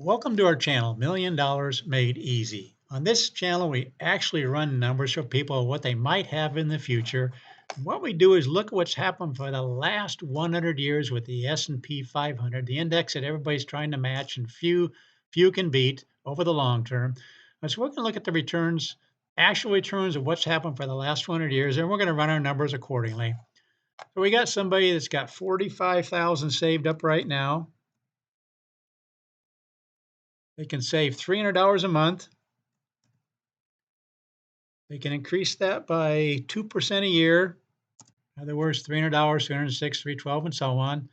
Welcome to our channel, Million Dollars Made Easy. On this channel, we actually run numbers for people, what they might have in the future. And what we do is look at what's happened for the last 100 years with the S&P 500, the index that everybody's trying to match and few can beat over the long term. So we're going to look at the returns, actual returns of what's happened for the last 100 years, and we're going to run our numbers accordingly. So we got somebody that's got 45,000 saved up right now. They can save $300 a month. They can increase that by 2% a year. In other words, $300, 306, 312, and so on.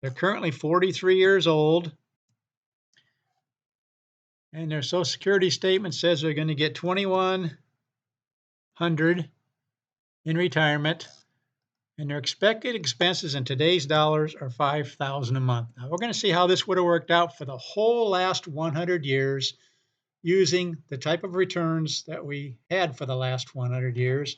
They're currently 43 years old. And their Social Security statement says they're going to get $2,100 in retirement. And their expected expenses in today's dollars are $5,000 a month. Now, we're going to see how this would have worked out for the whole last 100 years using the type of returns that we had for the last 100 years.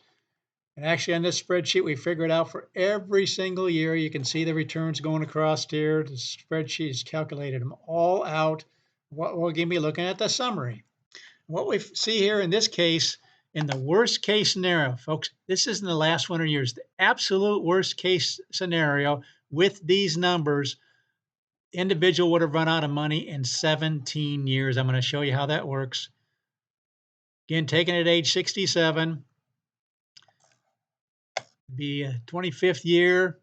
And actually on this spreadsheet, we figured out for every single year, you can see the returns going across here. The spreadsheet has calculated them all out. What we're going to be looking at the summary. What we see here in this case, in the worst case scenario, folks, this isn't the last 100 years. The absolute worst case scenario with these numbers, the individual would have run out of money in 17 years. I'm going to show you how that works. Again, taken at age 67. The 25th year,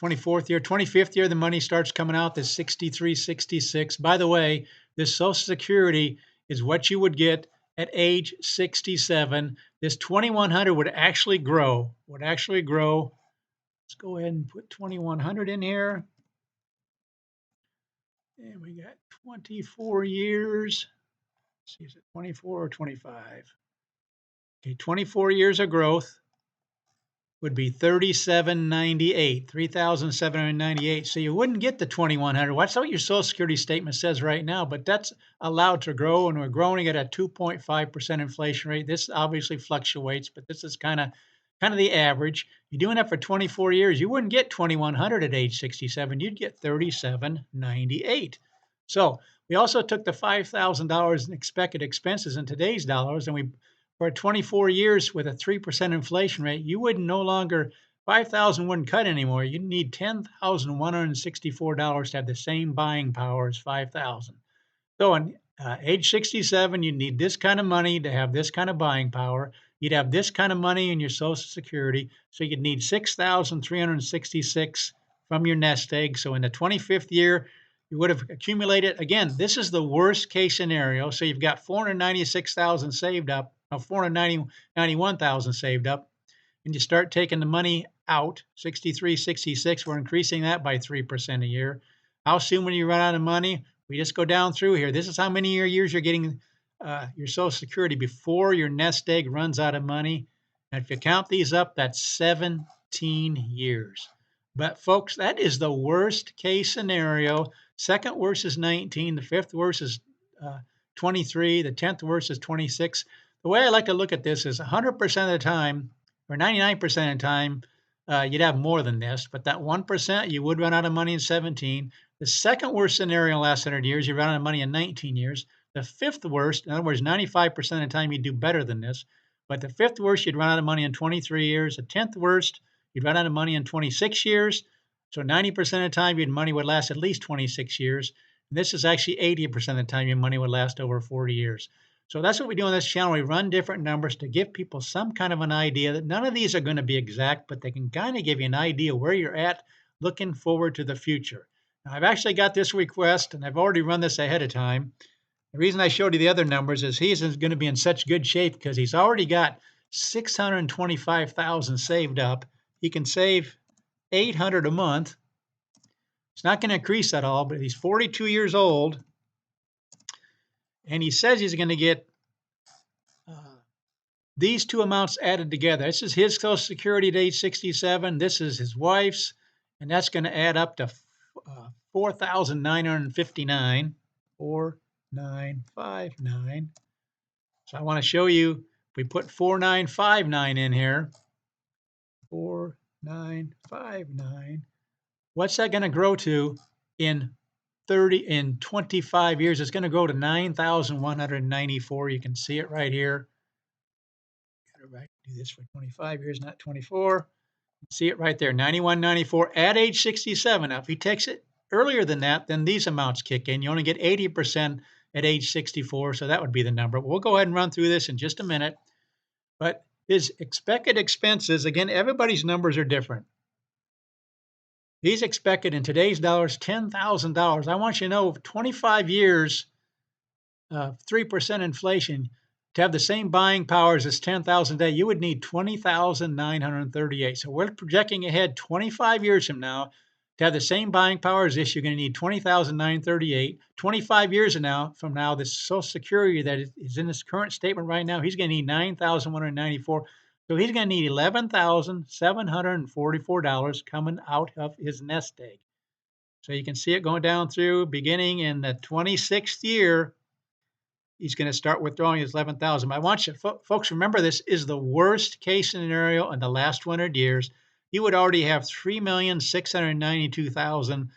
24th year, 25th year, the money starts coming out. That's 63, 66. By the way, this Social Security is what you would get at age 67. This 2,100 would actually grow. Let's go ahead and put 2,100 in here. And we got 24 years. Let's see, is it 24 or 25? Okay, 24 years of growth would be 3,798, 3,798. So you wouldn't get the 2,100. That's what your Social Security statement says right now, but that's allowed to grow, and we're growing at a 2.5% inflation rate. This obviously fluctuates, but this is kind of the average. You're doing that for 24 years. You wouldn't get 2,100 at age 67. You'd get 3,798. So we also took the $5,000 in expected expenses in today's dollars, and we for 24 years with a 3% inflation rate, you would no longer, 5,000 wouldn't cut anymore. You'd need $10,164 to have the same buying power as 5,000. So on age 67, you need this kind of money to have this kind of buying power. You'd have this kind of money in your Social Security. So you'd need 6,366 from your nest egg. So in the 25th year, you would have accumulated, again, this is the worst case scenario. So you've got 496,000 saved up, 491,000 saved up, and you start taking the money out, 63, 66, we're increasing that by 3% a year. How soon when you run out of money? We just go down through here. This is how many years you're getting your Social Security before your nest egg runs out of money. And if you count these up, that's 17 years. But folks, that is the worst case scenario. Second worst is 19. The fifth worst is 23. The 10th worst is 26. The way I like to look at this is 100% of the time, or 99% of the time, you'd have more than this, but that 1%, you would run out of money in 17. The second worst scenario in the last 100 years, you run out of money in 19 years. The fifth worst, in other words, 95% of the time, you do better than this. But the fifth worst, you'd run out of money in 23 years. The 10th worst, you'd run out of money in 26 years. So 90% of the time, your money would last at least 26 years. And this is actually 80% of the time, your money would last over 40 years. So that's what we do on this channel. We run different numbers to give people some kind of an idea that none of these are going to be exact, but they can kind of give you an idea where you're at looking forward to the future. Now, I've actually got this request, and I've already run this ahead of time. The reason I showed you the other numbers is he's going to be in such good shape because he's already got 625,000 saved up. He can save 800 a month. It's not going to increase at all, but he's 42 years old. And he says he's going to get these two amounts added together. This is his Social Security at age 67. This is his wife's, and that's going to add up to 4,959. 4,959. So I want to show you, if we put 4,959 in here, 4,959, what's that going to grow to in 25 years, it's going to grow to 9,194. You can see it right here. Do this for 25 years, not 24. See it right there, 91.94 at age 67. Now, if he takes it earlier than that, then these amounts kick in. You only get 80% at age 64, so that would be the number. We'll go ahead and run through this in just a minute. But his expected expenses, again, everybody's numbers are different. He's expected in today's dollars $10,000. I want you to know, 25 years, 3% inflation, to have the same buying power as this 10,000 a day, you would need 20,938. So we're projecting ahead 25 years from now to have the same buying power as this. You're going to need 20,938. 25 years from now, the Social Security that is in this current statement right now, he's going to need 9,194. So he's going to need $11,744 coming out of his nest egg. So you can see it going down through, beginning in the 26th year. He's going to start withdrawing his 11,000. I want you, folks, remember this is the worst case scenario in the last 100 years. You would already have 3,692,000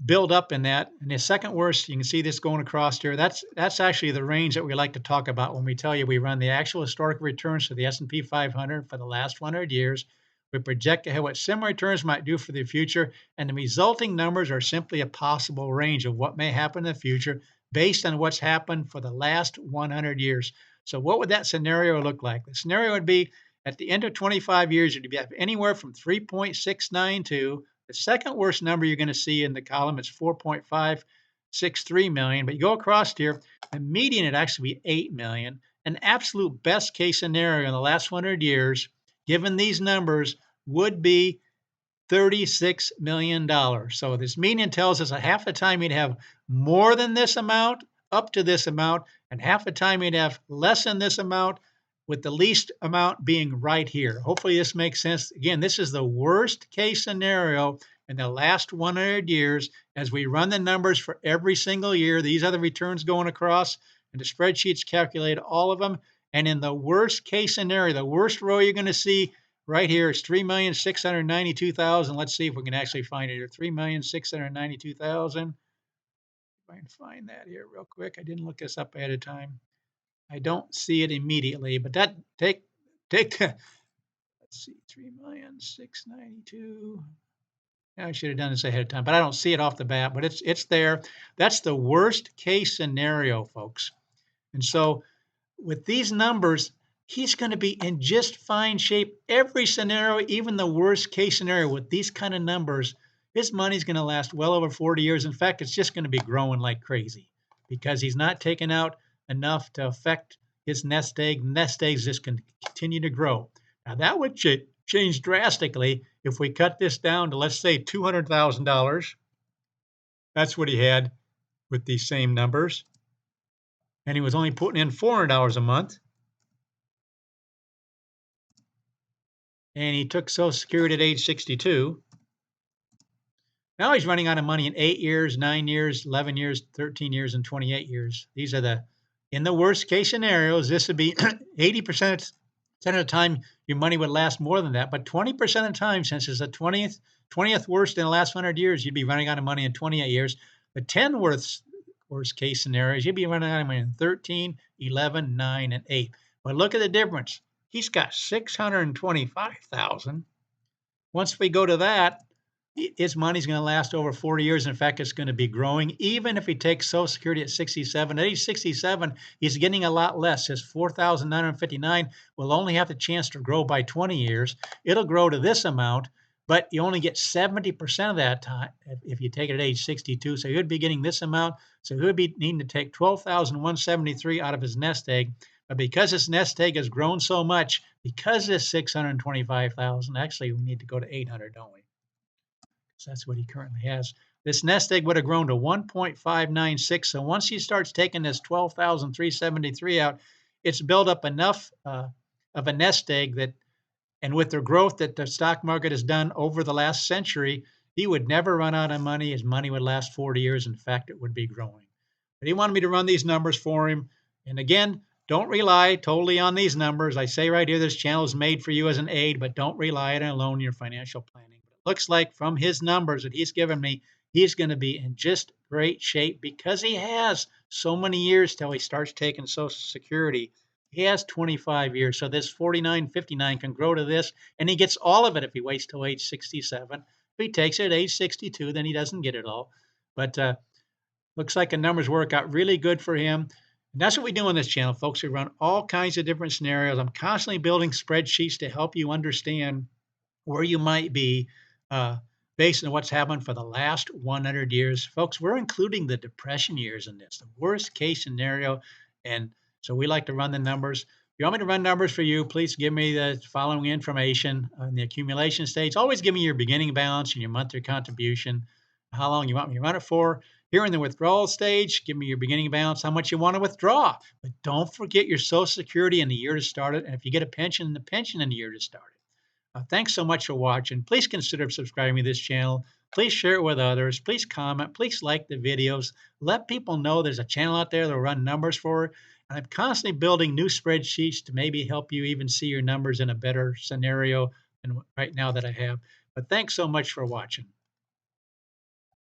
build up in that. And the second worst, you can see this going across here. That's actually the range that we like to talk about when we tell you we run the actual historic returns for the S&P 500 for the last 100 years. We project ahead what similar returns might do for the future, and the resulting numbers are simply a possible range of what may happen in the future based on what's happened for the last 100 years. So what would that scenario look like? The scenario would be at the end of 25 years, you'd have anywhere from 3.692. The second worst number you're going to see in the column is 4.563 million. But you go across here, the median would actually be 8 million. An absolute best case scenario in the last 100 years, given these numbers, would be $36 million. So this median tells us that half the time you'd have more than this amount, up to this amount, and half the time you'd have less than this amount, with the least amount being right here. Hopefully this makes sense. Again, this is the worst case scenario in the last 100 years. As we run the numbers for every single year, these are the returns going across, and the spreadsheets calculate all of them. And in the worst case scenario, the worst row you're going to see right here is 3,692,000. Let's see if we can actually find it here. 3,692,000. If I can find that here real quick. I didn't look this up ahead of time. I don't see it immediately, but that take the, let's see, 3,692,000. I should have done this ahead of time, but I don't see it off the bat, but it's there. That's the worst case scenario, folks. And so with these numbers, he's going to be in just fine shape. Every scenario, even the worst case scenario with these kind of numbers, his money's going to last well over 40 years. In fact, it's just going to be growing like crazy because he's not taking out enough to affect his nest egg. Nest eggs just can continue to grow. Now that would change drastically if we cut this down to, let's say, $200,000. That's what he had with these same numbers. And he was only putting in $400 a month. And he took Social Security at age 62. Now he's running out of money in 8 years, 9 years, 11 years, 13 years, and 28 years. These are in the worst case scenarios, this would be 80% of the time your money would last more than that. But 20% of the time, since it's the 20th worst in the last 100 years, you'd be running out of money in 28 years. The 10 worst case scenarios, you'd be running out of money in 13, 11, 9, and 8. But look at the difference. He's got 625,000. Once we go to that, his money's going to last over 40 years. In fact, it's going to be growing. Even if he takes Social Security at 67, at age 67, he's getting a lot less. His 4,959 will only have the chance to grow by 20 years. It'll grow to this amount, but you only get 70% of that time if you take it at age 62. So he would be getting this amount. So he would be needing to take 12,173 out of his nest egg. But because his nest egg has grown so much, because it's 625,000, actually we need to go to 800, don't we? So that's what he currently has. This nest egg would have grown to 1.596. So once he starts taking this 12,373 out, it's built up enough of a nest egg that, and with the growth that the stock market has done over the last century, he would never run out of money. His money would last 40 years. In fact, it would be growing. But he wanted me to run these numbers for him. And again, don't rely totally on these numbers. I say right here, this channel is made for you as an aid, but don't rely on it alone in your financial planning. Looks like from his numbers that he's given me, he's going to be in just great shape because he has so many years till he starts taking Social Security. He has 25 years. So this 49, 59 can grow to this, and he gets all of it if he waits till age 67. If he takes it at age 62, then he doesn't get it all. But looks like the numbers work out really good for him. And that's what we do on this channel, folks. We run all kinds of different scenarios. I'm constantly building spreadsheets to help you understand where you might be uh, based on what's happened for the last 100 years. Folks, we're including the Depression years in this, the worst case scenario. And so we like to run the numbers. If you want me to run numbers for you, please give me the following information on the accumulation stage. Always give me your beginning balance and your monthly contribution, how long you want me to run it for. Here in the withdrawal stage, give me your beginning balance, how much you want to withdraw. But don't forget your Social Security and the year to start it. And if you get a pension, the pension in the year to start it. Thanks so much for watching. Please consider subscribing to this channel. Please share it with others. Please comment. Please like the videos. Let people know there's a channel out there that will run numbers for. And I'm constantly building new spreadsheets to maybe help you even see your numbers in a better scenario than right now that I have. But thanks so much for watching.